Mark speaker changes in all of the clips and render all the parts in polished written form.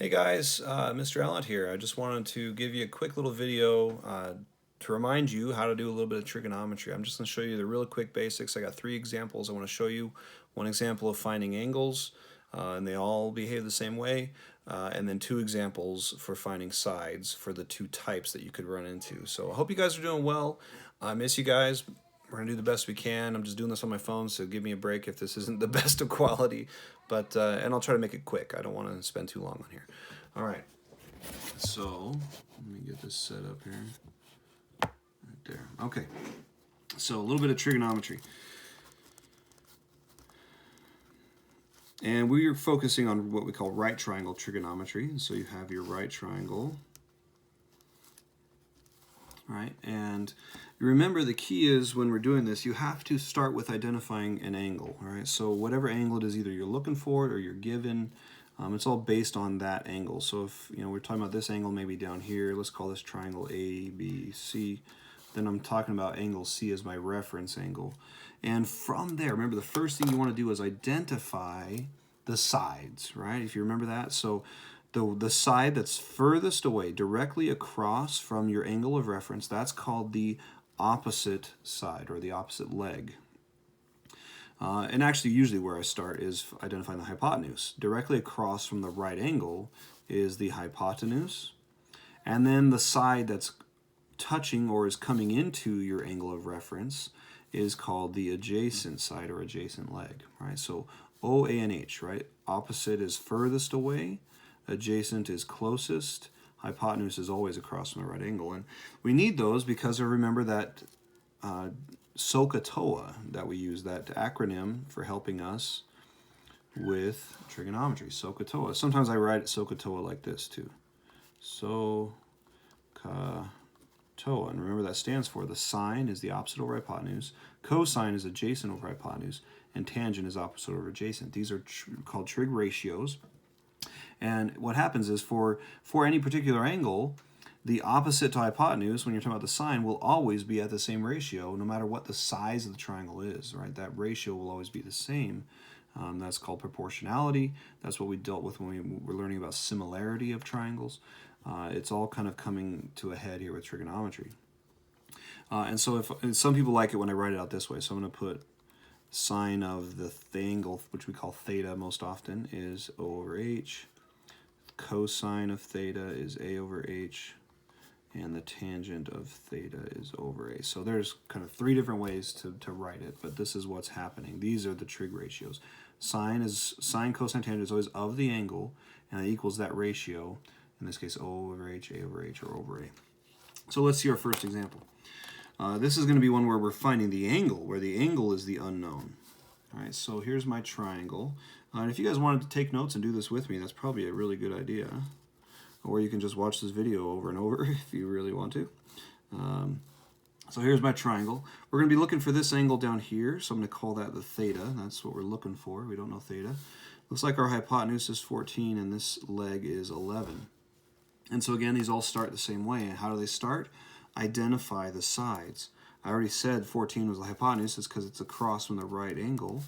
Speaker 1: Hey guys, Mr. Alent here. I just wanted to give you a quick little video to remind you how to do a little bit of trigonometry. I'm just going to show you the real quick basics. I got 3 examples I want to show you. One example of finding angles, and they all behave the same way, and then 2 examples for finding sides for the 2 types that you could run into. So I hope you guys are doing well. I miss you guys. We're going to do the best we can. I'm just doing this on my phone, so give me a break if this isn't the best of quality. But and I'll try to make it quick. I don't want to spend too long on here. All right. So let me get this set up here. Right there. Okay. So a little bit of trigonometry. And we're focusing on what we call right triangle trigonometry. So you have your right triangle. Right, and remember the key is when we're doing this, you have to start with identifying an angle. All right, so whatever angle it is, either you're looking for it or you're given, it's all based on that angle. So if we're talking about this angle maybe down here, let's call this triangle ABC. Then I'm talking about angle C as my reference angle. And from there, remember the first thing you want to do is identify the sides, right? If you remember that. So the side that's furthest away, directly across from your angle of reference, that's called the opposite side or the opposite leg. And actually, usually where I start is identifying the hypotenuse. Directly across from the right angle is the hypotenuse. And then the side that's touching or is coming into your angle of reference is called the adjacent side or adjacent leg, right? So O, A, and H, right? Opposite is furthest away. Adjacent is closest. Hypotenuse is always across from the right angle. And we need those because I remember that SOHCAHTOA that we use, that acronym for helping us with trigonometry, SOHCAHTOA. Sometimes I write SOHCAHTOA like this too. SOHCAHTOA. And remember that stands for the sine is the opposite over hypotenuse, cosine is adjacent over hypotenuse, and tangent is opposite over adjacent. These are called trig ratios. And what happens is for any particular angle, the opposite to hypotenuse, when you're talking about the sine, will always be at the same ratio, no matter what the size of the triangle is, right? That ratio will always be the same. That's called proportionality. That's what we dealt with when we were learning about similarity of triangles. It's all kind of coming to a head here with trigonometry. And so if some people like it when I write it out this way, so I'm going to put sine of the angle, which we call theta most often, is O over H. Cosine of theta is A over H, and the tangent of theta is over A. So there's kind of 3 different ways to write it, but this is what's happening. These are the trig ratios. Sine, cosine, tangent is always of the angle, and it equals that ratio. In this case, O over H, A over H, or over A. So let's see our first example. This is going to be one where we're finding the angle, where the angle is the unknown. All right, so here's my triangle. And if you guys wanted to take notes and do this with me, that's probably a really good idea. Or you can just watch this video over and over if you really want to. So here's my triangle. We're going to be looking for this angle down here, so I'm going to call that the theta. That's what we're looking for. We don't know theta. Looks like our hypotenuse is 14 and this leg is 11. And so again, these all start the same way. And how do they start? Identify the sides. I already said 14 was the hypotenuse. It's because it's across from the right angle.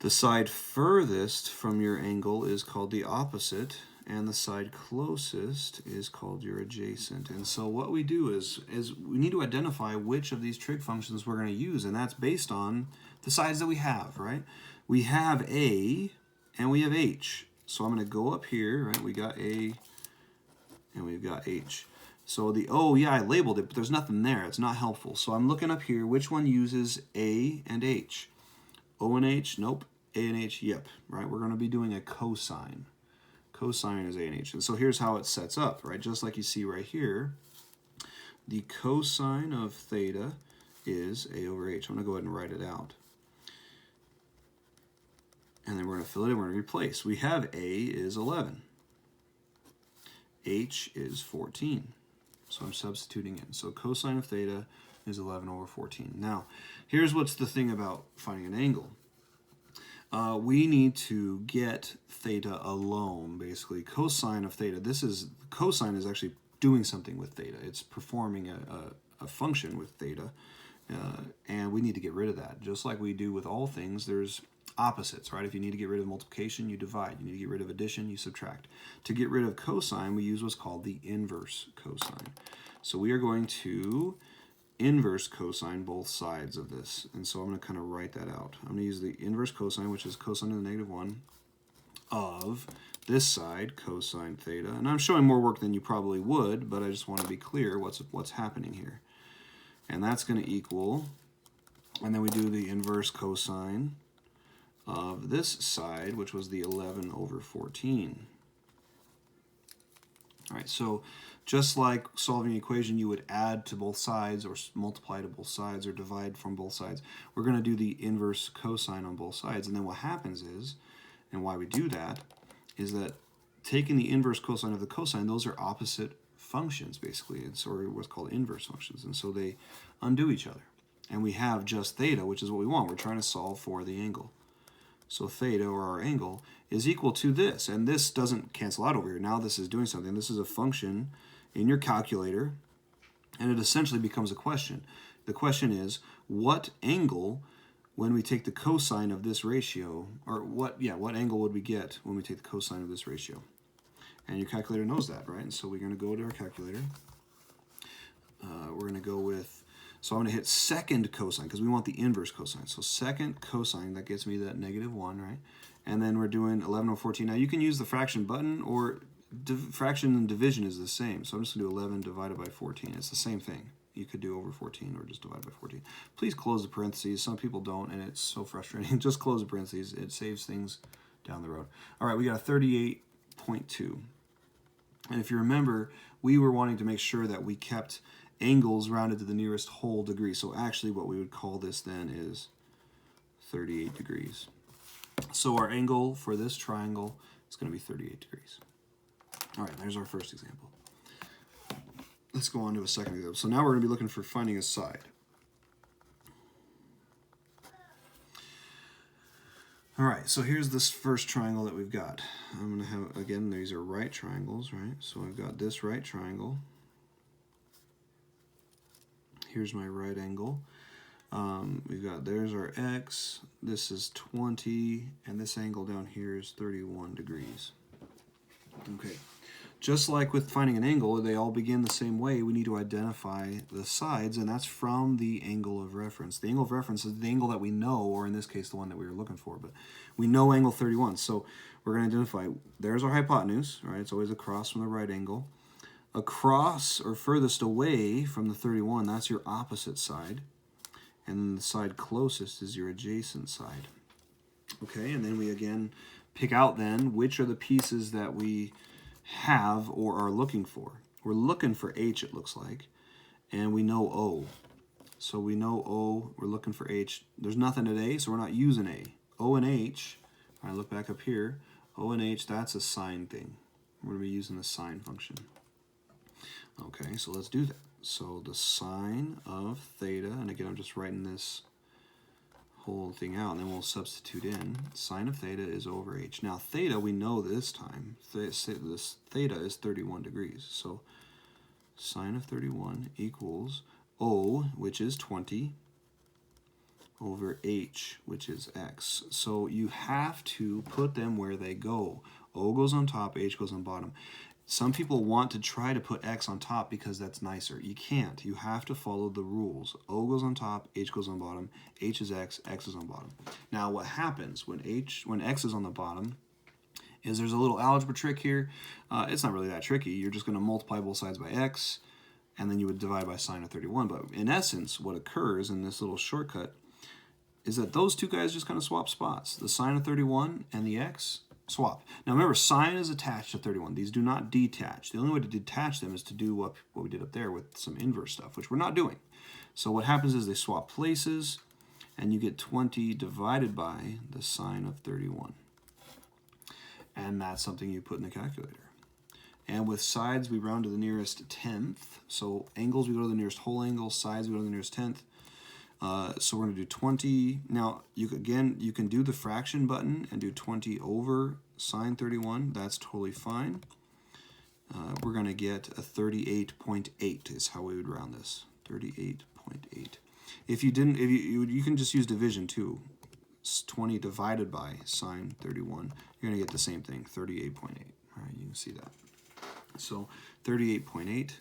Speaker 1: The side furthest from your angle is called the opposite, and the side closest is called your adjacent. And so what we do is we need to identify which of these trig functions we're going to use, and that's based on the sides that we have, right? We have A and we have H. So I'm going to go up here, right? We got A and we've got H. So the O, yeah, I labeled it, but there's nothing there. It's not helpful. So I'm looking up here, which one uses A and H? O and H, nope. A and H, yep, right? We're going to be doing a cosine. Cosine is A and H. And so here's how it sets up, right? Just like you see right here, the cosine of theta is A over H. I'm going to go ahead and write it out. And then we're going to fill it in. We're going to replace. We have A is 11. H is 14. So I'm substituting in. So cosine of theta is 11 over 14. Now, here's what's the thing about finding an angle. We need to get theta alone, basically. Cosine of theta, cosine is actually doing something with theta. It's performing a function with theta, and we need to get rid of that. Just like we do with all things, there's opposites, right? If you need to get rid of multiplication, you divide. You need to get rid of addition, you subtract. To get rid of cosine, we use what's called the inverse cosine. So we are going to inverse cosine both sides of this. And so I'm going to kind of write that out. I'm going to use the inverse cosine, which is cosine of the -1, of this side, cosine theta. And I'm showing more work than you probably would, but I just want to be clear what's happening here. And that's going to equal, and then we do the inverse cosine of this side, which was the 11/14. All right, so just like solving an equation, you would add to both sides or multiply to both sides or divide from both sides. We're going to do the inverse cosine on both sides. And then what happens is, and why we do that, is that taking the inverse cosine of the cosine, those are opposite functions, basically. It's or what's called inverse functions. And so they undo each other. And we have just theta, which is what we want. We're trying to solve for the angle. So theta, or our angle, is equal to this. And this doesn't cancel out over here. Now this is doing something. This is a function in your calculator, and it essentially becomes a question. The question is, what angle, when we take the cosine of this ratio, or what angle would we get when we take the cosine of this ratio? And your calculator knows that, right? And so we're going to go to our calculator. We're going to go with, so I'm going to hit second cosine, because we want the inverse cosine. So second cosine, that gets me that -1, right? And then we're doing 11/14. Now you can use the fraction button, or fraction and division is the same. So I'm just going to do 11 divided by 14. It's the same thing. You could do over 14 or just divide by 14. Please close the parentheses. Some people don't, and it's so frustrating. Just close the parentheses. It saves things down the road. All right, we got a 38.2. And if you remember, we were wanting to make sure that we kept angles rounded to the nearest whole degree. So actually what we would call this then is 38 degrees. So our angle for this triangle is going to be 38 degrees. All right, there's our first example. Let's go on to a second example. So now we're going to be looking for finding a side. All right, so here's this first triangle that we've got. I'm going to have, again, these are right triangles, right? So I've got this right triangle. Here's my right angle. We've got, there's our x, this is 20, and this angle down here is 31 degrees. Okay, just like with finding an angle, they all begin the same way. We need to identify the sides, and that's from the angle of reference. The angle of reference is the angle that we know, or in this case, the one that we were looking for, but we know angle 31. So we're going to identify, there's our hypotenuse, right? It's always across from the right angle. Across or furthest away from the 31, that's your opposite side. And then the side closest is your adjacent side. Okay, and then we again pick out then which are the pieces that we have or are looking for. We're looking for H, it looks like, and we know O. So we know O, we're looking for H. There's nothing at A, so we're not using A. O and H, I look back up here, O and H, that's a sine thing. We're going to be using the sine function. Okay, so let's do that. So the sine of theta, and again I'm just writing this whole thing out, and then we'll substitute in. Sine of theta is over H. Now theta, we know this time, this theta is 31 degrees. So sine of 31 equals O, which is 20, over H, which is X. So you have to put them where they go. O goes on top, H goes on bottom. Some people want to try to put X on top because that's nicer. You can't. You have to follow the rules. O goes on top, H goes on bottom, H is X, X is on bottom. Now what happens when X is on the bottom is there's a little algebra trick here. It's not really that tricky. You're just going to multiply both sides by X, and then you would divide by sine of 31. But in essence, what occurs in this little shortcut is that those two guys just kind of swap spots. The sine of 31 and the X swap. Now remember, sine is attached to 31. These do not detach. The only way to detach them is to do what we did up there with some inverse stuff, which we're not doing. So what happens is they swap places, and you get 20 divided by the sine of 31. And that's something you put in the calculator. And with sides, we round to the nearest tenth. So angles, we go to the nearest whole angle. Sides, we go to the nearest tenth. So we're going to do 20. Now, you can do the fraction button and do 20 over sine 31. That's totally fine. We're going to get a 38.8 is how we would round this. 38.8. If you didn't, you can just use division too. 20 divided by sine 31, you're going to get the same thing, 38.8. All right, you can see that. So 38.8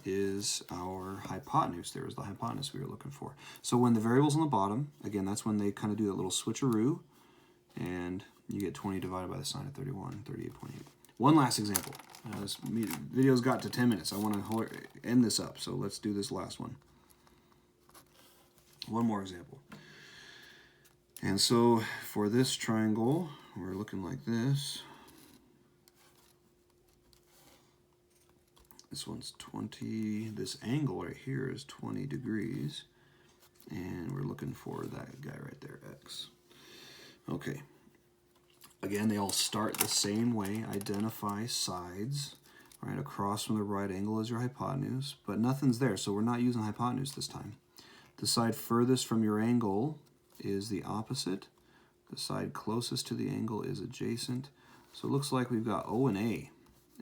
Speaker 1: is our hypotenuse. There is the hypotenuse we were looking for. So when the variable's on the bottom, again, that's when they kind of do that little switcheroo, and you get 20 divided by the sine of 31, 38.8. One last example. This video's got to 10 minutes. I want to end this up, so let's do this last one. One more example. And so for this triangle, we're looking like this. This one's 20, this angle right here is 20 degrees. And we're looking for that guy right there, x. Okay. Again, they all start the same way. Identify sides. Right, across from the right angle is your hypotenuse, but nothing's there, so we're not using hypotenuse this time. The side furthest from your angle is the opposite. The side closest to the angle is adjacent. So it looks like we've got O and A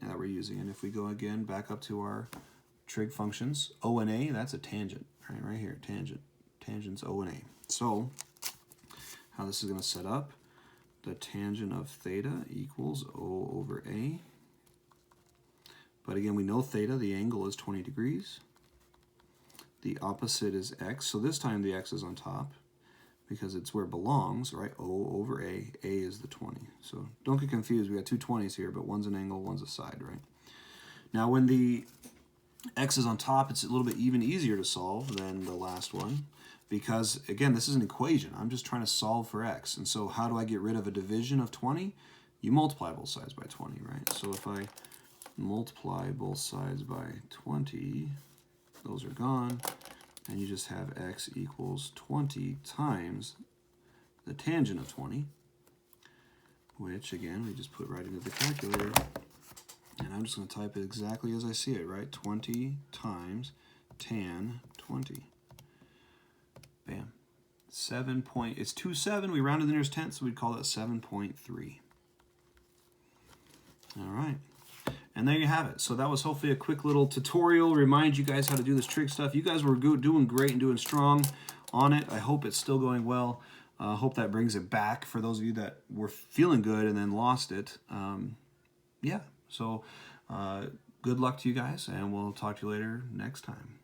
Speaker 1: that we're using. And if we go again back up to our trig functions, O and A, that's a tangent. Right here, tangent. Tangent's O and A. So how this is going to set up, the tangent of theta equals O over A. But again, we know theta, the angle is 20 degrees. The opposite is x, so this time the x is on top because it's where it belongs, right? O over A. A is the 20. So don't get confused. We got two 20s here, but one's an angle, one's a side, right? Now when the x is on top, it's a little bit even easier to solve than the last one because, again, this is an equation. I'm just trying to solve for x. And so how do I get rid of a division of 20? You multiply both sides by 20, right? So if I multiply both sides by 20, those are gone, and you just have x equals 20 times the tangent of 20, which again we just put right into the calculator, and I'm just going to type it exactly as I see it, right? 20 times tan 20. Bam. It's 2.7. We rounded the nearest tenth, so we'd call that 7.3. All right. And there you have it. So that was hopefully a quick little tutorial, remind you guys how to do this trig stuff. You guys were doing great and doing strong on it. I hope it's still going well. Hope that brings it back for those of you that were feeling good and then lost it. Yeah, so good luck to you guys, and we'll talk to you later next time.